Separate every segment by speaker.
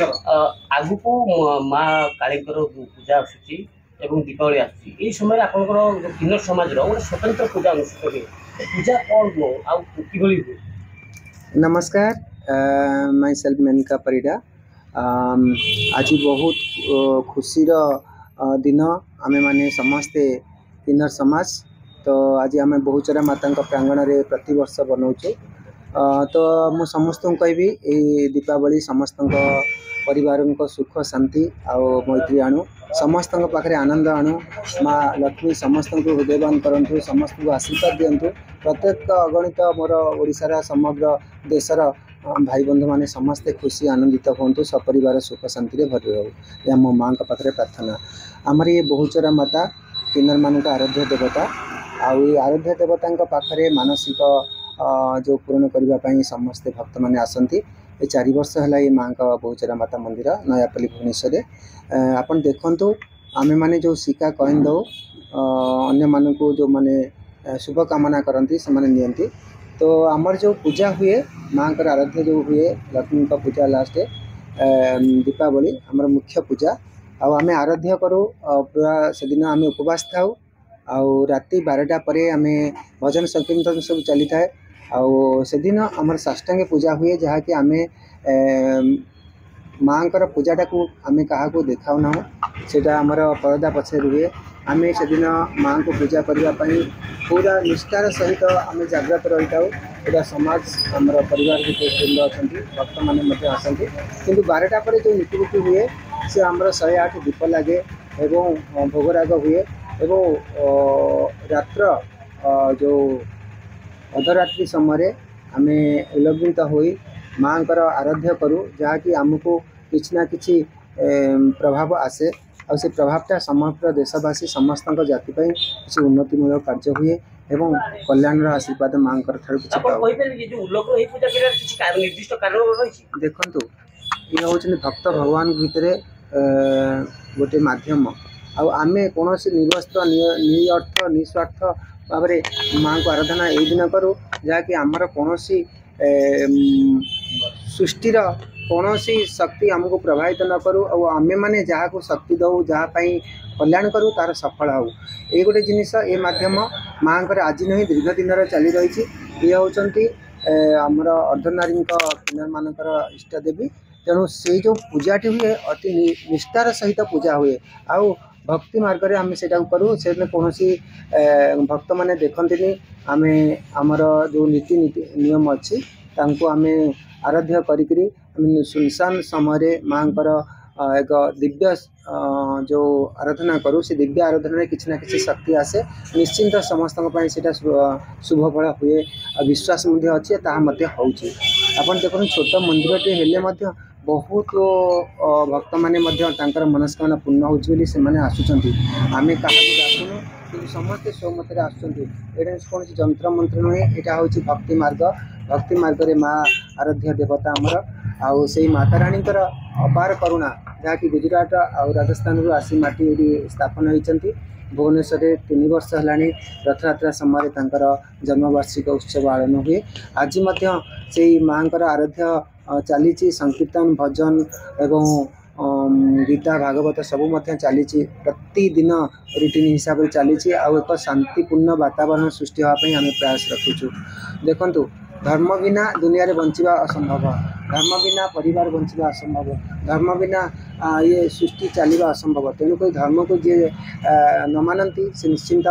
Speaker 1: आगु को माँ कालीकर पूजा आसूची एवं दीपावली आसूची समय आपंकर किन्नर समाज गोटे स्वतंत्र पूजा अनुष्ठित हुए पूजा कौन हो आभली हुए।
Speaker 2: नमस्कार, माई सेल्फ मेनका परिडा। आज बहुत खुशी दिन आमे माने समस्ते किन्नर समाज तो आज आम बहुचरा माता प्रांगण में प्रति वर्ष बनाऊँ। तो मु समस्त कहबी ये दीपावली समस्त परिवार को सुख शांति आउ मैत्री आणु, समस्त पाखे आनंद आणु। माँ लक्ष्मी समस्त को हृदयवान करूँ, समस्त को आशीर्वाद दिंतु। प्रत्येक अगणित मोर ओडिशार समग्र देशर भाई बंधु माने समस्ते खुशी आनंदित हूँ, सपरिवार सुख शांति भरी रहू। या मो माँ पाखे प्रार्थना। आमर ये बहुचरा माता किन्नर मान आराध्य देवता आउ आराध्य देवता पाखे मानसिक जो पूरण करने समस्ते भक्त मैंने आसती। ये 4 वर्ष है ये माँ का बहुचरा माता मंदिर नयापल्ली भुवनेश्वर। आपन देखंतु आमे माने जो सिक्का कॉइन दो अन्य मान को जो माने शुभ कामना करती से माने नियंती। तो आमर जो पूजा हुए माँ का आराध्य जो हुए लक्ष्मी का पूजा लास्ट दीपावली आमर मुख्य पूजा आमे आराध्य करूँ। पूरा से दिन आम उपवास थाऊ आउ राति 12टा परे आमे भजन संकीर्तन सब चली थाए। आउ से दिन आमर साष्टांग पूजा हुए जहाँकि आमे माँ का पूजाटा को आमे क्या देखाऊ ना सेटा आमर परदा पछे रुए। आमे से दिन माँ को पूजा करने पूरा निष्ठार सहित आमे जागृत रही था। पूरा समाज आमर परिवार वृंद अच्छा भक्त मैंने आसती कि 12टा पर जो नीतिगुटी हुए से आमर 108 दीप लगे एवं भोगराग हुए एवं रात्र जो अधरात्रि समय आमे उलग्नित होई माँ का आराध्य करूँ जहाँकि आमको किसी ना किसी प्रभाव आसे और से प्रभावटा समग्र देशवासी समस्त जाति किसी उन्नतिमूलक कार्य हुए एवं कल्याण आशीर्वाद माँ देखु। ये हूँ भक्त भगवान भितर गोटे मध्यम आमे कौन निर्वस्त्र निअर्थ निस्वार्थ भाव माँ को आराधना यही दिन करूँ जहाँकि आमर कौन सृष्टिर कौन शक्ति आमको प्रभावित न करूँ और आमे माने जहाँ को शक्ति दऊ जहाँपाई कल्याण करूँ तार सफल हो। ये गोटे जिनिस ये मध्यम माँ को आज नहीं दीर्घ दिन चली रही। ये होती आमर अर्धनारी किन्नर मानकर इष्ट देवी। तेणु से जो पूजाटी हुए अति निष्ठार सहित पूजा हुए आउ भक्ति मार्ग में आम से करूँ से कौन भक्त मैंने देखती आमे आमर जो नीति नियम अच्छी आमे आराध्य करी सुनसान समय माँ एक दिव्य जो आराधना करूँ से दिव्य आराधना किसी ना किसी शक्ति आसे निश्चिंत समस्त शुभ फल हुए विश्वास अच्छे आपन देखो छोट मंदिर टे बहुत भक्त मैंने मनस्कामना पूर्ण होने आसुँच। आमे क्या डाकुनु कि समस्ते स्वमत आसुँचे कौन जंत्र मंत्र नुहे यहाँ हूँ भक्ति मार्ग में माँ आराध्य देवता आमर आउ से माता रानी अपार करुणा जहाँकि गुजरात आउ राजस्थान रू आसी माटी स्थापन होती। भुवनेश्वर 3 वर्ष है रथयात्रा समय जन्मवार्षिक उत्सव आयोजन हुए। आज से माँ आराध्य चली संकीर्तन भजन एवं गीता भागवत सबू चली प्रतिदिन रूटीन हिसाब से चली आउ एक शांतिपूर्ण वातावरण सृष्टि होगापी आम प्रयास रखुचु। देखु धर्म बिना दुनिया रे बंचिबा असंभव, धर्म बिना परिवार बंचिबा असंभव, धर्म बिना ये सृष्टि चलवा असंभव। तेणुक धर्म को जी न मानती से निश्चिंत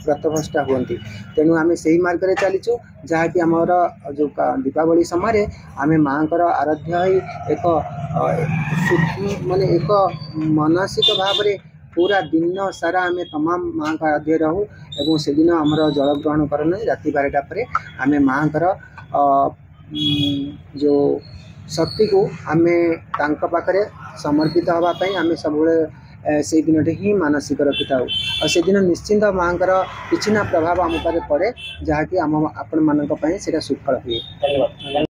Speaker 2: व्रतभ्रष्टा हुंती। तेणु आम से ही मार्ग में चलीचु जहाँकि आमर जो दीपावली समय आम माँ को आराध्य एक माने एक मानसिक भाव में पूरा दिन सारा आम तमाम माँ का आराध्य रहू एवं से दिन आमर जल ग्रहण करना राति 12टा पर आम माँ का जो शक्ति को आम पाखे समर्पित होगापी आम सब से दिन ही मानसिक रखी था और से दिन निश्चिंत माँ किसी ना प्रभाव आम पर पड़े जहाँकि आम आपण मान सुफल हुए।